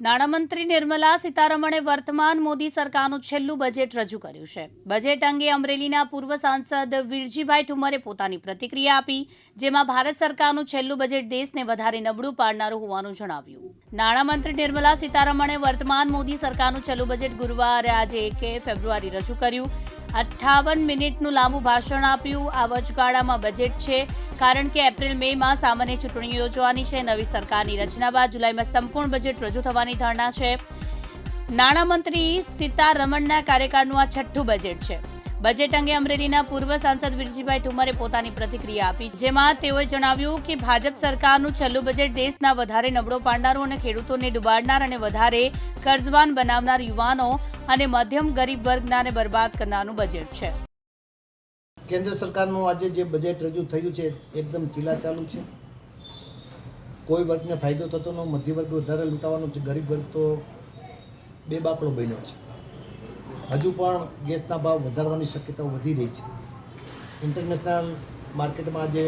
નાણામંત્રી નિર્મલા સીતારમણે વર્તમાન મોદી સરકારનું છેલ્લું બજેટ રજૂ કર્યું છે। બજેટ અંગે અમરેલીના પૂર્વ સાંસદ વીરજીભાઈ ઠુમ્મરે પોતાની પ્રતિક્રિયા આપી, જેમાં ભારત સરકારનું છેલ્લું બજેટ દેશને વધારે નબળું પાડનારું હોવાનું જણાવ્યું। નાણામંત્રી નિર્મલા સીતારમણે વર્તમાન મોદી સરકારનું છેલ્લું બજેટ ગુરુવારે આજે 1 ફેબ્રુઆરી રજૂ કર્યું। 58 મિનિટનું લાંબુ ભાષણ આપ્યું। આ વચગાળામાં બજેટ છે, કારણ કે એપ્રિલ મેમાં સામાન્ય ચૂંટણીઓ યોજવાની છે। નવી સરકારની રચના બાદ જુલાઈમાં સંપૂર્ણ બજેટ રજૂ થવાની ધારણા છે। નાણામંત્રી સીતારમણના કાર્યકાળનું આ છઠ્ઠું બજેટ છે। બજેટ અંગે અમરેલીના પૂર્વ સાંસદ વીરજીભાઈ ઠુમ્મરે પોતાની પ્રતિક્રિયા આપી, જેમાં તેઓએ જણાવ્યું કે ભાજપ સરકારનું છેલ્લું બજેટ દેશના વધારે નબળો પાડનારું અને ખેડૂતોને ડૂબાડનાર અને વધારે કર્જવાન બનાવનાર યુવાનો અને મધ્યમ ગરીબ વર્ગનાને બરબાદ કરનારનું બજેટ છે। કેન્દ્ર સરકારનું આજે જે બજેટ રજૂ થયું છે એકદમ ચીલાચાલુ છે। કોઈ વર્ગને ફાયદો થતો ન, મધ્ય વર્ગ વધારે લૂંટાવાનો છે, ગરીબ વર્ગ તો બેબાકડો બન્યો છે। હજુ પણ ગેસના ભાવ વધારવાની શક્યતાઓ વધી રહી છે। ઇન્ટરનેશનલ માર્કેટમાં આજે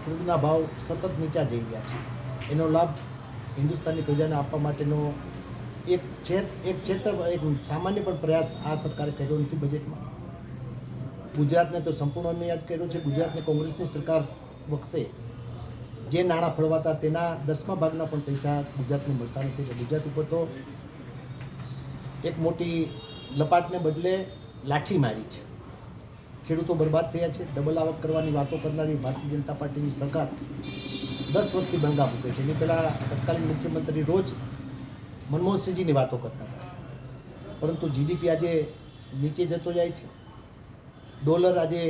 ક્રૂડના ભાવ સતત નીચા જઈ રહ્યા છે। એનો લાભ હિન્દુસ્તાનની પ્રજાને આપવા માટેનો એક સામાન્ય પણ પ્રયાસ આ સરકારે કર્યો નથી। બજેટમાં ગુજરાતને તો સંપૂર્ણ અન્યાય કર્યો છે। ગુજરાતને કોંગ્રેસની સરકાર વખતે જે નાણાં ફળવાતા તેના 10મા ભાગના પણ પૈસા ગુજરાતને મળતા નથી। એટલે ગુજરાત ઉપર તો એક મોટી લપાટને બદલે લાઠી મારી છે। ખેડૂતો બરબાદ થયા છે। ડબલ આવક કરવાની વાતો કરનારી ભારતીય જનતા પાર્ટીની સરકાર 10 વર્ષથી બંગા મૂકે છે। એની પહેલાં તત્કાલીન મુખ્યમંત્રી રોજ મનમોહનસિંહજીની વાતો કરતા હતા, પરંતુ જીડીપી આજે નીચે જતો જાય છે। ડોલર આજે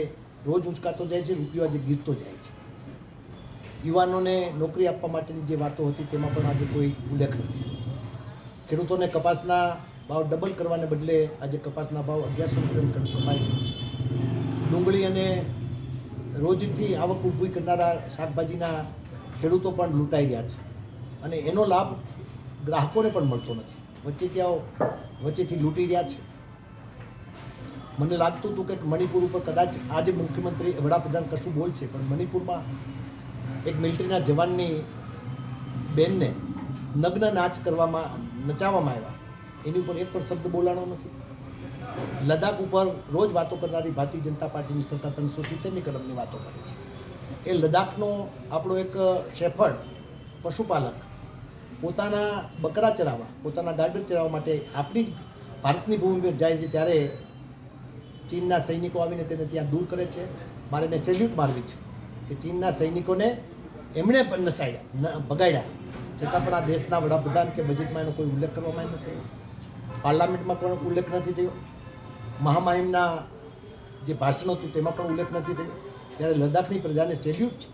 રોજ ઉંચકાતો જાય છે, રૂપિયો આજે ગીરતો જાય છે। યુવાનોને નોકરી આપવા માટેની જે વાતો હતી તેમાં પણ આજે કોઈ ઉલ્લેખ નથી। ખેડૂતોને કપાસના ભાવ ડબલ કરવાને બદલે આજે કપાસના ભાવ 1100 રૂપિયા કમાઈ રહ્યું છે। ડુંગળી અને રોજથી આવક ઊભી કરનારા શાકભાજીના ખેડૂતો પણ લૂંટાઈ રહ્યા છે અને એનો લાભ ગ્રાહકોને પણ મળતો નથી। વચ્ચેથી લૂંટી રહ્યા છે। મને લાગતું હતું કે મણિપુર ઉપર કદાચ આજે મુખ્યમંત્રી વડાપ્રધાન કશું બોલશે, પણ મણિપુરમાં એક મિલિટરીના જવાનની બેનને નગ્ન નચાવવામાં આવ્યા, એની ઉપર એક પણ શબ્દ બોલાણો નથી। લદ્દાખ ઉપર રોજ વાતો કરનારી ભારતીય જનતા પાર્ટીની સરકાર 370ની કલમની વાતો કરે છે। એ લદ્દાખનો આપણો એક શેફર્ડ પશુપાલક પોતાના બકરા ચરાવવા, પોતાના ગાડર ચરાવવા માટે આપણી ભારતની ભૂમિ પર જાય છે, ત્યારે ચીનના સૈનિકો આવીને તેને ત્યાં દૂર કરે છે। મારે એને સેલ્યુટ મારવી છે કે ચીનના સૈનિકોને એમણે પણ ભગાડ્યા, છતાં પણ આ દેશના વડાપ્રધાન કે બજેટમાં એનો કોઈ ઉલ્લેખ કરવામાં નથી થયો। પાર્લામેન્ટમાં પણ ઉલ્લેખ નથી થયો। મહામહિમના જે ભાષણ હતું તેમાં પણ ઉલ્લેખ નથી થયો। ત્યારે લદ્દાખની પ્રજાને સેલ્યુટ છે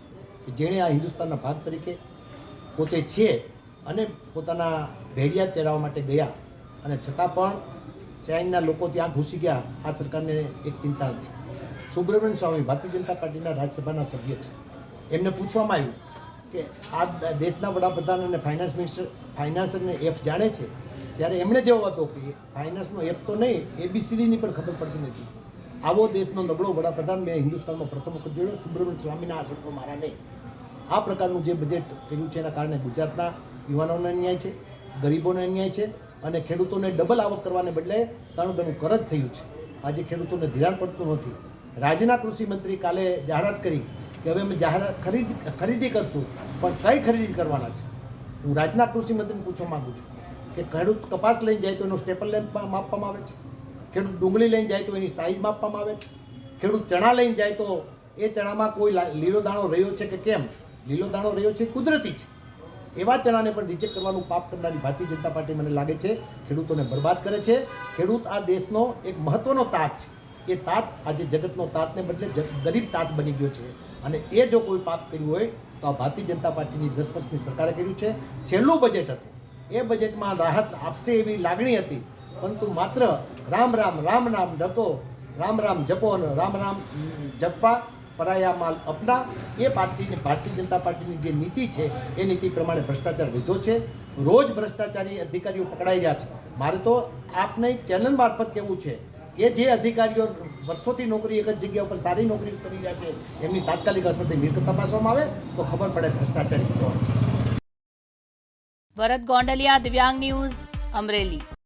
કે જેણે આ હિન્દુસ્તાનના ભાગ તરીકે પોતે છે અને પોતાના ભેડિયા ચરાવવા માટે ગયા, અને છતાં પણ ચાઇનના લોકો ત્યાં ઘૂસી ગયા। આ સરકારને એક ચિંતા નથી। સુબ્રમણ્યમ સ્વામી ભારતીય જનતા પાર્ટીના રાજ્યસભાના સભ્ય છે। એમને પૂછવામાં આવ્યું કે આ દેશના વડાપ્રધાન અને ફાઇનાન્સરને એફ જાણે છે, ત્યારે એમણે જવાબ આપ્યો કે ફાઇનાન્સનો એફ તો નહીં, ABCDની પણ ખબર પડતી નથી। આવો દેશનો નબળો વડાપ્રધાન મેં હિન્દુસ્તાનમાં પ્રથમ વખત જોયો। સુબ્રમણ્યમ સ્વામીના આ શબ્દો મારા નહીં। આ પ્રકારનું જે બજેટ કર્યું છે એના કારણે ગુજરાતના યુવાનોને અન્યાય છે, ગરીબોને અન્યાય છે અને ખેડૂતોને ડબલ આવક કરવાને બદલે 3 ગણું કરજ થયું છે। આજે ખેડૂતોને ધિરાણ પડતું નથી। રાજ્યના કૃષિ મંત્રી કાલે જાહેરાત કરી કે હવે અમે ખરીદી કરશું, પણ કઈ ખરીદી કરવાના છે? હું રાજ્યના કૃષિ મંત્રીને પૂછવા માગું છું કે ખેડૂત કપાસ લઈને જાય તો એનો સ્ટેપલ માપવામાં આવે છે, ખેડૂત ડુંગળી લઈને જાય તો એની સાઇઝ માપવામાં આવે છે, ખેડૂત ચણા લઈને જાય તો એ ચણામાં કોઈ લીલો દાણો રહ્યો છે કે કેમ? લીલો દાણો રહ્યો છે કુદરતી છે। એવા ચણાને પણ રિજેક્ટ કરવાનું પાપ કરનારી ભારતીય જનતા પાર્ટી મને લાગે છે ખેડૂતોને બરબાદ કરે છે। ખેડૂત આ દેશનો એક મહત્વનો તાત છે। એ તાત આજે જગતનો તાતને બદલે ગરીબ તાત બની ગયો છે, અને એ જો કોઈ પાપ કર્યું હોય તો આ ભારતીય જનતા પાર્ટીની 10 વર્ષની સરકારે કર્યું છે। છેલ્લું બજેટ હતું, એ બજેટમાં રાહત આપશે એવી લાગણી હતી, પરંતુ માત્ર રામ રામ રામ રામ જપો, રામ રામ જપો અને રામ રામ જપવા પરાયા માલ અપના, એ ભારતીય જનતા પાર્ટીની જે નીતિ છે એ નીતિ પ્રમાણે ભ્રષ્ટાચાર વધ્યો છે। રોજ ભ્રષ્ટાચારી અધિકારીઓ પકડાઈ રહ્યા છે। મારે તો આપને ચેનલ મારફત કહેવું છે કે જે અધિકારીઓ વર્ષોથી નોકરી એક જ જગ્યા ઉપર સારી નોકરી કરી રહ્યા છે, એમની તાત્કાલિક અસરથી મિલકત તપાસવામાં આવે તો ખબર પડે ભ્રષ્ટાચારી કોણ છે। ભરત ગોંડલિયા, દિવ્યાંગ ન્યૂઝ, અમરેલી.